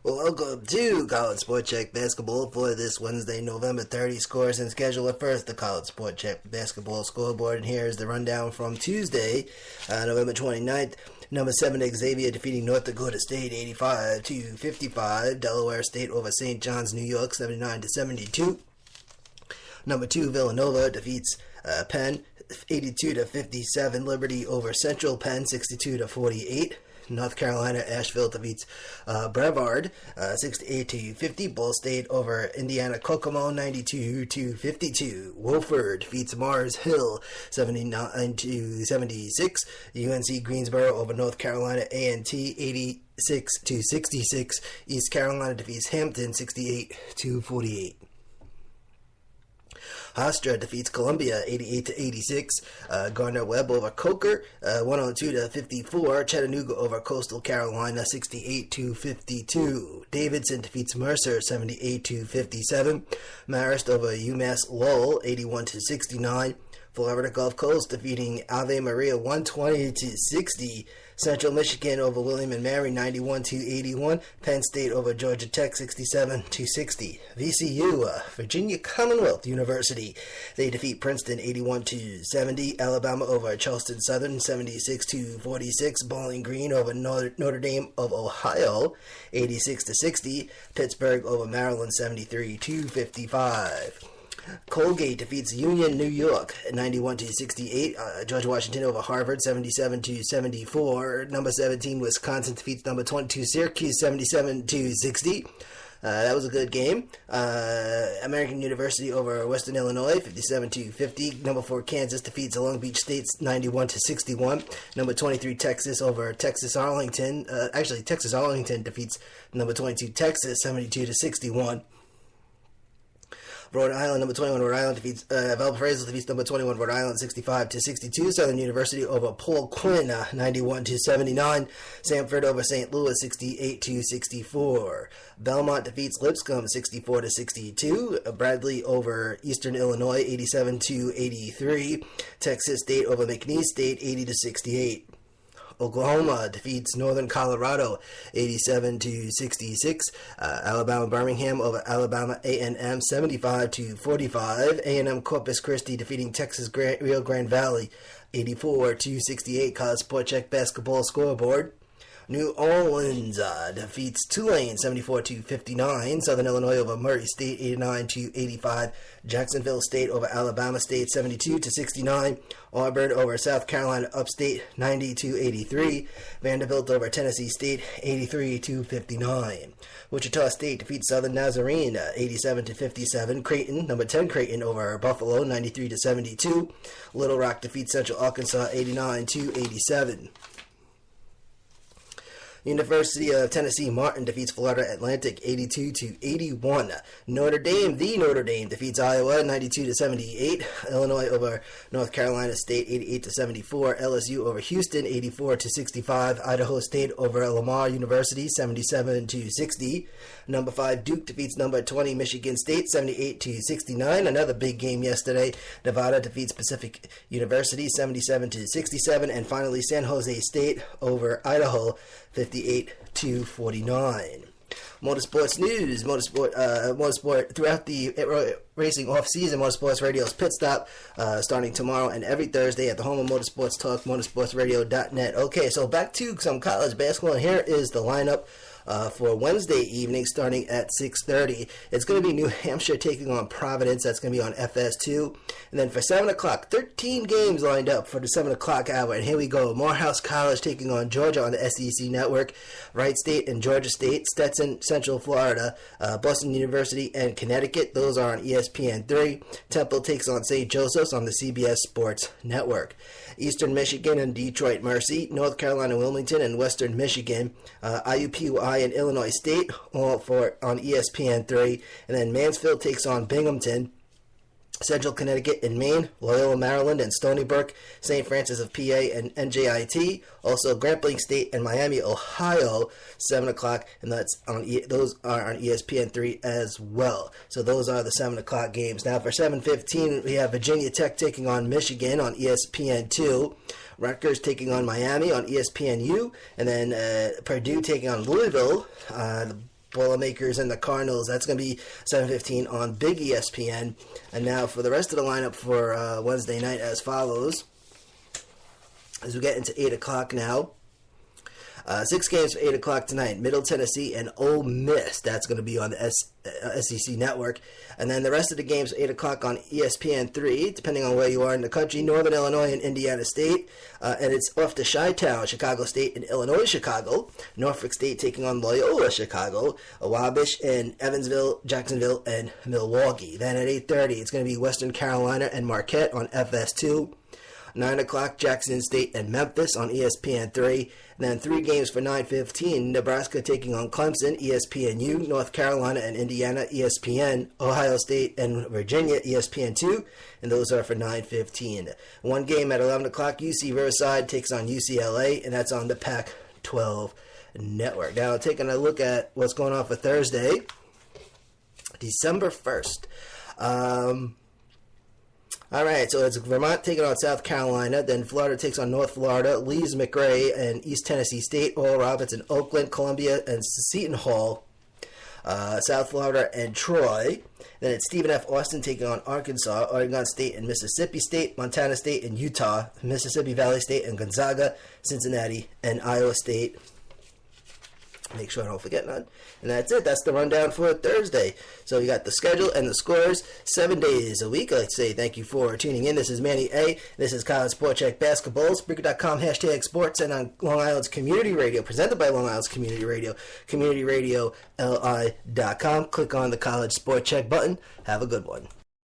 Well, welcome to College Sport Check Basketball for this Wednesday, November 30. Scores and schedule. At first, the College Sport Check Basketball scoreboard. And here is the rundown from Tuesday, November 29th. Number 7, Xavier defeating North Dakota State 85-55. Delaware State over St. John's, New York 79-72. Number 2, Villanova defeats Penn 82-57. Liberty over Central Penn 62-48. North Carolina, Asheville defeats Brevard 68-50. Ball State over Indiana Kokomo 92-52. Wolford defeats Mars Hill 79-76. UNC Greensboro over North Carolina A&T 86-66. East Carolina defeats Hampton 68-48. Hofstra defeats Columbia 88-86. Gardner-Webb over Coker 102-54. Chattanooga over Coastal Carolina 68-52. Davidson defeats Mercer 78-57. Marist over UMass Lowell 81-69. Florida Gulf Coast defeating Ave Maria 120-60. Central Michigan over William & Mary 91-81. Penn State over Georgia Tech 67-60. VCU, Virginia Commonwealth University, they defeat Princeton 81-70. Alabama over Charleston Southern 76-46. Bowling Green over Notre Dame of Ohio 86-60. Pittsburgh over Maryland 73-55. Colgate defeats Union New York 91-68. George Washington over Harvard 77-74. Number 17 Wisconsin defeats number 22 Syracuse 77-60. That was a good game. American University over Western Illinois 57-50. Number 4 Kansas defeats Long Beach State 91-61. Number 23 Texas over Texas Arlington. Texas Arlington defeats number 22 Texas 72-61. Rhode Island, number 21, Rhode Island defeats, Valparaiso defeats number 21, Rhode Island 65-62. Southern University over Paul Quinn 91-79. Samford over St. Louis 68-64. Belmont defeats Lipscomb 64-62. Bradley over Eastern Illinois 87-83. Texas State over McNeese State 80-68. Oklahoma defeats Northern Colorado 87-66. Alabama Birmingham over Alabama A&M 75-45. A&M Corpus Christi defeating Texas Rio Grande Valley 84-68. College Sport Check basketball scoreboard. New Orleans defeats Tulane 74-59. Southern Illinois over Murray State 89-85. Jacksonville State over Alabama State 72-69. Auburn over South Carolina Upstate 90-83. Vanderbilt over Tennessee State 83-59. Wichita State defeats Southern Nazarene 87-57. Creighton, number 10 Creighton over Buffalo 93-72. Little Rock defeats Central Arkansas 89-87. University of Tennessee Martin defeats Florida Atlantic 82-81. Notre Dame defeats Iowa 92-78. Illinois over North Carolina State 88-74. LSU over Houston 84-65. Idaho State over Lamar University 77-60. Number 5 Duke defeats number 20 Michigan State 78-69. Another big game yesterday. Nevada defeats Pacific University 77-67. And finally San Jose State over Idaho 58-49. Motorsports news. Motorsport throughout the racing off-season. Motorsports Radio's Pit Stop starting tomorrow and every Thursday at the home of Motorsports Talk, motorsportsradio.net. Okay, so back to some college basketball. And here is the lineup for Wednesday evening starting at 6:30. It's going to be New Hampshire taking on Providence. That's going to be on FS2. And then for 7 o'clock, 13 games lined up for the 7 o'clock hour. And here we go. Morehouse College taking on Georgia on the SEC Network. Wright State and Georgia State. Stetson, Central Florida. Boston University and Connecticut. Those are on ESPN3. Temple takes on St. Joseph's on the CBS Sports Network. Eastern Michigan and Detroit Mercy. North Carolina Wilmington and Western Michigan. IUPUI and Illinois State, all for on ESPN3. And then Mansfield takes on Binghamton. Central Connecticut and Maine, Loyola Maryland and Stony Brook, St. Francis of PA and NJIT, also Grambling State and Miami, Ohio, 7 o'clock, and those are on ESPN3 as well. So those are the 7 o'clock games. Now for 7:15, we have Virginia Tech taking on Michigan on ESPN2. Rutgers taking on Miami on ESPNU, and then Purdue taking on Louisville. Boilermakers and the Cardinals. That's going to be 7:15 on Big ESPN. And now for the rest of the lineup for Wednesday night as follows. As we get into 8 o'clock now. 6 games for 8 o'clock tonight. Middle Tennessee and Ole Miss. That's going to be on the SEC Network. And then the rest of the games, 8 o'clock on ESPN3, depending on where you are in the country. Northern Illinois and Indiana State. And it's off to Chi-Town, Chicago State and Illinois Chicago. Norfolk State taking on Loyola Chicago. Wabash and Evansville, Jacksonville, and Milwaukee. Then at 8:30, it's going to be Western Carolina and Marquette on FS2. 9 o'clock, Jackson State and Memphis on ESPN3. And then 3 games for 9:15, Nebraska taking on Clemson, ESPNU, North Carolina and Indiana, ESPN, Ohio State and Virginia, ESPN2, and those are for 9:15. 1 game at 11 o'clock, UC Riverside takes on UCLA, and that's on the Pac-12 Network. Now, taking a look at what's going on for Thursday, December 1st. All right, so it's Vermont taking on South Carolina. Then Florida takes on North Florida. Lee's, McRae, and East Tennessee State. Oral Roberts and Oakland. Columbia and Seton Hall. South Florida and Troy. Then it's Stephen F. Austin taking on Arkansas. Oregon State and Mississippi State. Montana State and Utah. Mississippi Valley State and Gonzaga. Cincinnati and Iowa State. Make sure I don't forget none. And that's it. That's the rundown for Thursday. So you got the schedule and the scores 7 days a week. I'd like to say thank you for tuning in. This is Manny A. This is College Sport Check Basketball. Spreaker.com, #sports, and on Long Island's Community Radio, presented by Long Island's Community Radio, CommunityRadioLI.com. Click on the College Sport Check button. Have a good one.